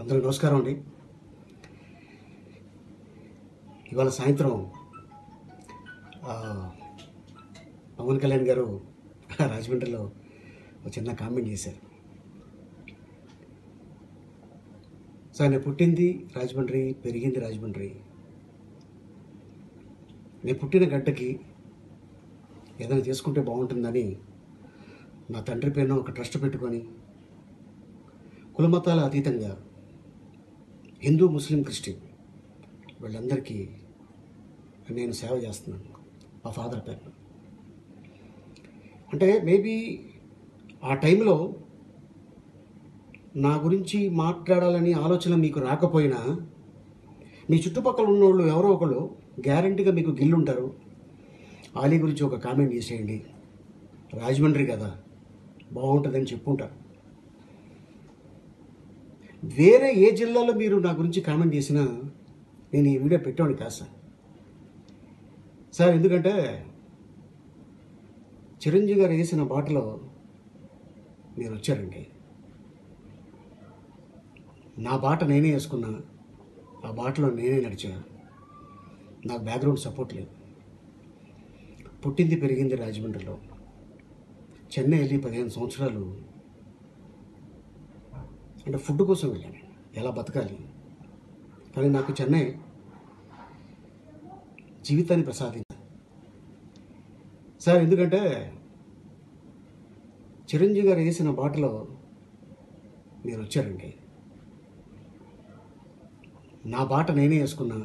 అందరూ నమస్కారం అండి. ఇవాళ సాయంత్రం పవన్ కళ్యాణ్ గారు రాజమండ్రిలో ఒక చిన్న కామెంట్ చేశారు. సార్, నేను పుట్టింది రాజమండ్రి, పెరిగింది రాజమండ్రి. నేను పుట్టిన గడ్డకి ఏదైనా చేసుకుంటే బాగుంటుందని నా తండ్రి పేరున ఒక ట్రస్ట్ పెట్టుకొని కులమతాల అతీతంగా హిందూ, ముస్లిం, క్రిస్టియన్ వీళ్ళందరికీ నేను సేవ చేస్తున్నాను మా ఫాదర్ పేరు. అంటే మేబీ ఆ టైంలో నా గురించి మాట్లాడాలని ఆలోచన మీకు రాకపోయినా మీ చుట్టుపక్కల ఉన్నోళ్ళు ఎవరో ఒకళ్ళు గ్యారంటీగా మీకు గిల్లుంటారు. ఆలీ గురించి ఒక కామెంట్ చేసేయండి, రాజమండ్రి కదా బాగుంటుందని చెప్పుంటారు. వేరే ఏ జిల్లాలో మీరు నా గురించి కామెంట్ చేసినా నేను ఈ వీడియో పెట్టేవాడిని కాదు సార్. ఎందుకంటే చిరంజీవి గారు వేసిన బాటలో మీరు వచ్చారండి. నా బాట నేనే వేసుకున్నా, ఆ బాటలో నేనే నడిచా. నాకు బ్యాక్గ్రౌండ్ సపోర్ట్ లేదు. పుట్టింది పెరిగింది రాజమండ్రిలో. చెన్నై వెళ్ళి 15 సంవత్సరాలు అంటే ఫుడ్ కోసం వెళ్ళాను, ఎలా బతకాలి. కానీ నాకు చెన్నై జీవితాన్ని ప్రసాదించింది సార్. ఎందుకంటే చిరంజీవి గారు వేసిన బాటలో మీరు వచ్చారండి. నా బాట నేనే వేసుకున్నా,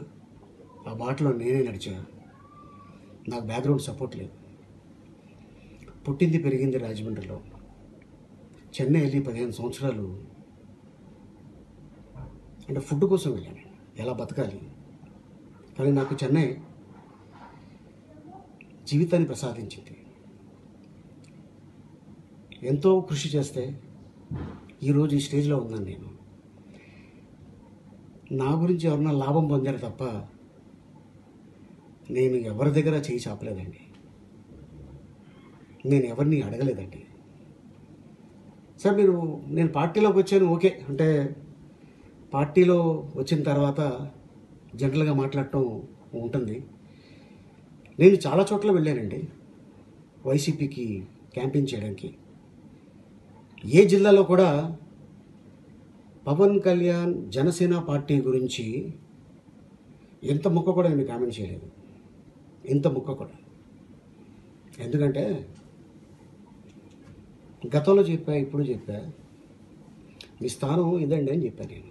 ఆ బాటలో నేనే నడిచా. నాకు బ్యాక్గ్రౌండ్ సపోర్ట్ లేదు. పుట్టింది పెరిగింది రాజమండ్రిలో. చెన్నై వెళ్ళి 15 సంవత్సరాలు అంటే ఫుడ్ కోసం వెళ్ళాను, ఎలా బతకాలి. కానీ నాకు చెన్నై జీవితాన్ని ప్రసాదించింది. ఎంతో కృషి చేస్తే ఈరోజు ఈ స్టేజ్లో ఉన్నాను నేను. నా గురించి ఎవరన్నా లాభం పొందారు తప్ప నేను ఎవరి దగ్గర చేయి చాపలేదండి. నేను ఎవరిని అడగలేదండి. సార్, నేను పార్టీలోకి వచ్చాను, ఓకే. అంటే పార్టీలో వచ్చిన తర్వాత జనరల్గా మాట్లాడటం ఉంటుంది. నేను చాలా చోట్ల వెళ్ళానండి వైసీపీకి క్యాంపెయిన్ చేయడానికి. ఏ జిల్లాలో కూడా పవన్ కళ్యాణ్ జనసేన పార్టీ గురించి ఎంత ముక్క కూడా నేను కామెంట్ చేయలేదు, ఇంత ముక్క కూడా. ఎందుకంటే గతంలో చెప్పా, ఇప్పుడు చెప్పా, మీ స్థానం ఇదండి అని చెప్పాను నేను.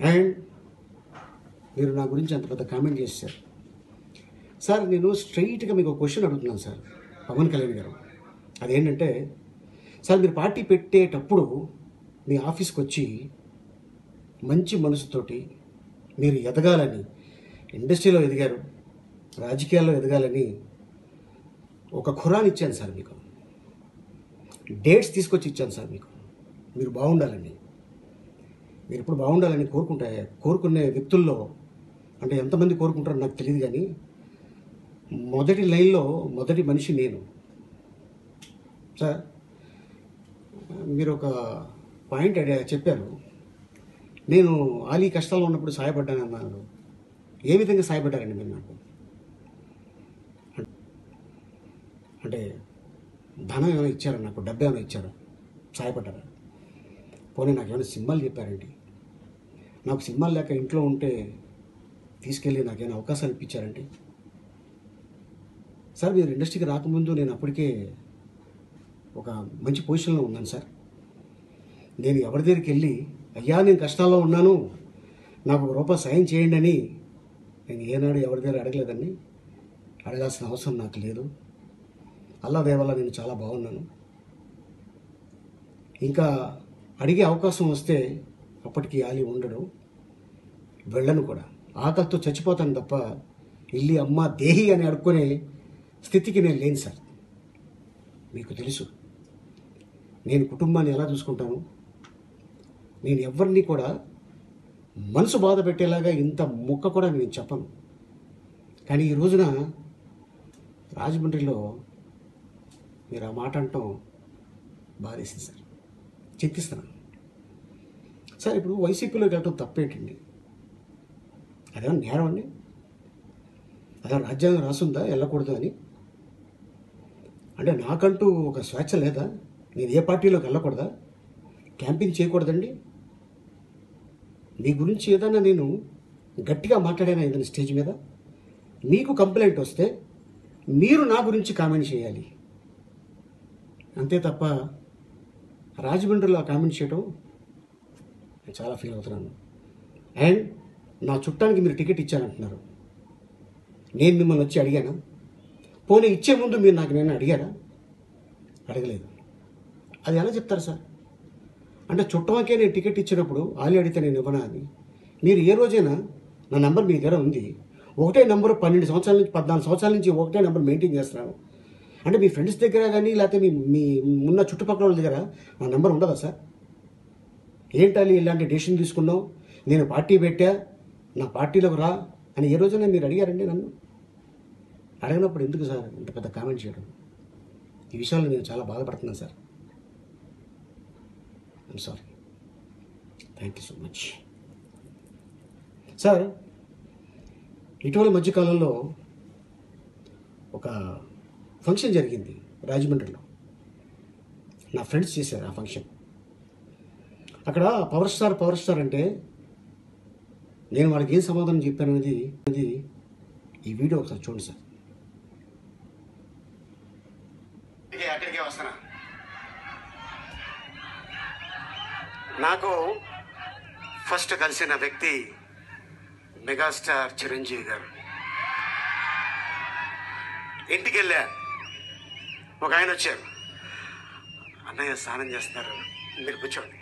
అండ్ మీరు నా గురించి అంత పెద్ద కామెంట్ చేశారు సార్. నేను స్ట్రైట్గా మీకు ఒక క్వశ్చన్ అడుగుతున్నాను సార్, పవన్ కళ్యాణ్ గారు. అదేంటంటే సార్, మీరు పార్టీ పెట్టేటప్పుడు మీ ఆఫీస్కి వచ్చి మంచి మనసుతోటి మీరు ఎదగాలని, ఇండస్ట్రీలో ఎదిగారు, రాజకీయాల్లో ఎదగాలని ఒక ఖురాన్ ఇచ్చాను సార్ మీకు. డేట్స్ తీసుకొచ్చి ఇచ్చాను సార్ మీకు. మీరు బాగుండాలని, మీరు ఎప్పుడు బాగుండాలని కోరుకునే వ్యక్తుల్లో అంటే ఎంతమంది కోరుకుంటారో నాకు తెలియదు, కానీ మొదటి లైన్లో మొదటి మనిషి నేను సార్. మీరు ఒక పాయింట్ చెప్పారు, నేను ఆలీ కష్టాల్లో ఉన్నప్పుడు సాయపడ్డాను అన్నారు. ఏ విధంగా సాయపడ్డారండి మీరు నాకు? అంటే ధనం ఏమైనా ఇచ్చారా, నాకు డబ్బు ఏమైనా ఇచ్చారా, సాయపడ్డారా? పోనీ నాకు ఏమైనా సినిమాలు చెప్పారండి? నాకు సినిమాలు లేక ఇంట్లో ఉంటే తీసుకెళ్ళి నాకేమైనా అవకాశాలు ఇప్పించారండి? సార్, మీరు ఇండస్ట్రీకి రాకముందు నేను అప్పటికే ఒక మంచి పొజిషన్లో ఉన్నాను సార్. నేను ఎవరి దగ్గరికి వెళ్ళి అయ్యా నేను కష్టాల్లో ఉన్నాను, నాకు రూపాయి సాయం చేయండి అని నేను ఏనాడు ఎవరి దగ్గర అడగలేదండి. అడగాల్సిన అవసరం నాకు లేదు. అల్లా దయ వల్ల నేను చాలా బాగున్నాను. ఇంకా అడిగే అవకాశం వస్తే అప్పటికి ఆలీ ఉండడు, వెళ్ళను కూడా. ఆకలితో చచ్చిపోతాను తప్ప ఇల్లి అమ్మ దేహి అని అడుక్కునే స్థితికి నేను లేను సార్. మీకు తెలుసు నేను కుటుంబాన్ని ఎలా చూసుకుంటాను. నేను ఎవరిని కూడా మనసు బాధ పెట్టేలాగా ఇంత ముక్క కూడా నేను చెప్పను. కానీ ఈ రోజున రాజమండ్రిలో మీరు ఆ మాట అంటాం బాధేసింది సార్. చింతిస్తున్నాను. సార్ ఇప్పుడు వైసీపీలోకి వెళ్ళటం తప్పేంటండి? అదేమన్నా నేరం అండి? అదే రాజ్యాంగం రాసుందా వెళ్ళకూడదు అని? అంటే నాకంటూ ఒక స్వేచ్ఛ లేదా? నేను ఏ పార్టీలోకి వెళ్ళకూడదా? క్యాంపింగ్ చేయకూడదండి? మీ గురించి ఏదైనా నేను గట్టిగా మాట్లాడానా ఏదైనా స్టేజ్ మీద? మీకు కంప్లైంట్ వస్తే మీరు నా గురించి కామెంట్ చేయాలి అంతే తప్ప రాజమండ్రిలో కామెంట్ చేయడం నేను చాలా ఫీల్ అవుతున్నాను. అండ్ నా చుట్టానికి మీరు టికెట్ ఇచ్చారంటున్నారు. నేను మిమ్మల్ని వచ్చి అడిగానా? పోనీ ఇచ్చే ముందు మీరు నాకు నేను అడిగారా? అడగలేదు. అది ఎలా చెప్తారు సార్? అంటే చుట్టమకే నేను టికెట్ ఇచ్చినప్పుడు ఆలి అడిగితే నేను ఇవ్వనా అని? మీరు ఏ రోజైనా నా నెంబర్ మీ దగ్గర ఉంది, ఒకటే నెంబర్ 12 సంవత్సరాల నుంచి 14 సంవత్సరాల నుంచి ఒకటే నెంబర్ మెయింటైన్ చేస్తున్నాను అంటే మీ ఫ్రెండ్స్ దగ్గర కానీ లేకపోతే మీ ఉన్న చుట్టుపక్కల వాళ్ళ దగ్గర నా నెంబర్ ఉండదా సార్? ఏంటాలి ఇలాంటి డెసిషన్ తీసుకున్నావు, నేను పార్టీ పెట్టా, నా పార్టీలోకి రా అని ఏ రోజైనా మీరు అడిగారండి నన్ను? అడిగినప్పుడు ఎందుకు సార్ ఇంత పెద్ద కామెంట్ చేయడం? ఈ విషయంలో నేను చాలా బాధపడుతున్నాను sir. I'm sorry. Thank you so much sir. ఇటీవల మధ్యకాలంలో ఒక ఫంక్షన్ జరిగింది రాజమండ్రిలో. నా ఫ్రెండ్స్ చేశారు ఆ ఫంక్షన్. అక్కడ పవర్ స్టార్ అంటే నేను వాళ్ళకి ఏం సమాధానం చెప్పాను అనేది ఈ వీడియో ఒకసారి చూడండి సార్. అక్కడికే వస్తానా? నాకు ఫస్ట్ కలిసిన వ్యక్తి మెగాస్టార్ చిరంజీవి గారు. ఇంటికి వెళ్ళా, ఒక ఆయన వచ్చారు. అన్నయ్య స్నానం చేస్తున్నారు, మీరు కూర్చోండి.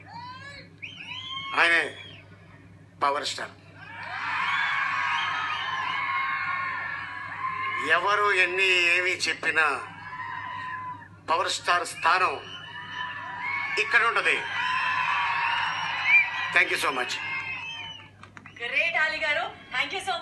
ఆయనే పవర్ స్టార్. ఎవరు ఎన్ని ఏమి చెప్పినా పవర్ స్టార్ స్థానం ఇక్కడ ఉంటుంది. Thank you so much. Great Ali garu, thank you so